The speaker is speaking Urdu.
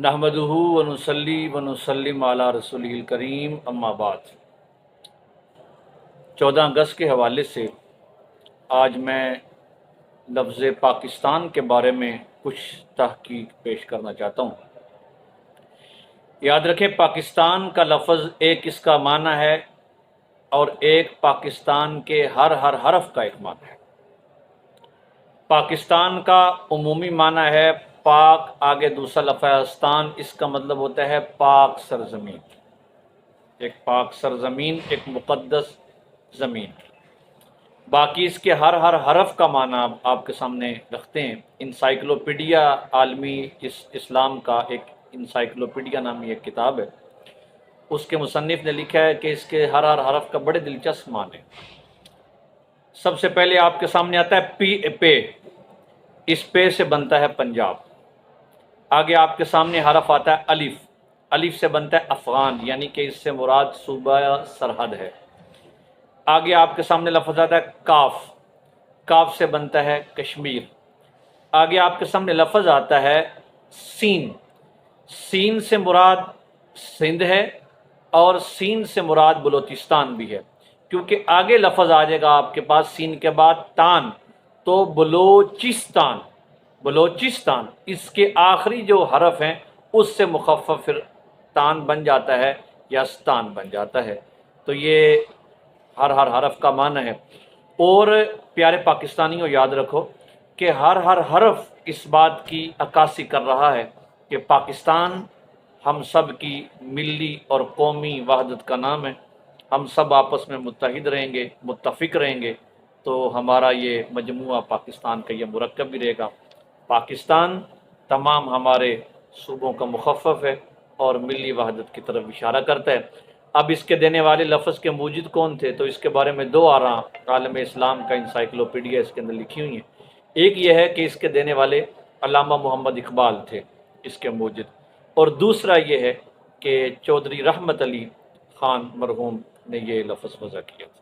نحمدہ ونصلی ونسلم علی رسولہ الکریم اما بعد۔ 14 اگست کے حوالے سے آج میں لفظ پاکستان کے بارے میں کچھ تحقیق پیش کرنا چاہتا ہوں۔ یاد رکھیں، پاکستان کا لفظ ایک اس کا معنی ہے اور ایک پاکستان کے ہر حرف کا ایک معنی ہے۔ پاکستان کا عمومی معنی ہے پاک، آگے دوسرا لفظ استان، اس کا مطلب ہوتا ہے پاک سرزمین، ایک پاک سرزمین، ایک مقدس زمین۔ باقی اس کے ہر حرف کا معنی آپ کے سامنے رکھتے ہیں۔ انسائکلوپیڈیا عالمی اسلام کا ایک انسائکلوپیڈیا نامی ایک کتاب ہے، اس کے مصنف نے لکھا ہے کہ اس کے ہر حرف کا بڑے دلچسپ معنی ہے۔ سب سے پہلے آپ کے سامنے آتا ہے پے، اس پے سے بنتا ہے پنجاب۔ آگے آپ کے سامنے حرف آتا ہے الف، الف سے بنتا ہے افغان، یعنی کہ اس سے مراد صوبہ سرحد ہے۔ آگے آپ کے سامنے لفظ آتا ہے کاف، کاف سے بنتا ہے کشمیر۔ آگے آپ کے سامنے لفظ آتا ہے سین، سین سے مراد سندھ ہے اور سین سے مراد بلوچستان بھی ہے، کیونکہ آگے لفظ آ جائے گا آپ کے پاس سین کے بعد تان، تو بلوچستان، بلوچستان اس کے آخری جو حرف ہیں اس سے مخفف پھر تان بن جاتا ہے یا ستان بن جاتا ہے۔ تو یہ ہر حرف کا معنی ہے۔ اور پیارے پاکستانیوں، یاد رکھو کہ ہر حرف اس بات کی عکاسی کر رہا ہے کہ پاکستان ہم سب کی ملی اور قومی وحدت کا نام ہے۔ ہم سب آپس میں متحد رہیں گے، متفق رہیں گے، تو ہمارا یہ مجموعہ پاکستان کا یہ مرکب بھی رہے گا۔ پاکستان تمام ہمارے صوبوں کا مخفف ہے اور ملی وحدت کی طرف اشارہ کرتا ہے۔ اب اس کے دینے والے لفظ کے موجد کون تھے، تو اس کے بارے میں دو آراء عالم اسلام کا انسائکلوپیڈیا اس کے اندر لکھی ہوئی ہیں۔ ایک یہ ہے کہ اس کے دینے والے علامہ محمد اقبال تھے اس کے موجد، اور دوسرا یہ ہے کہ چودھری رحمت علی خان مرحوم نے یہ لفظ وضع کیا تھا۔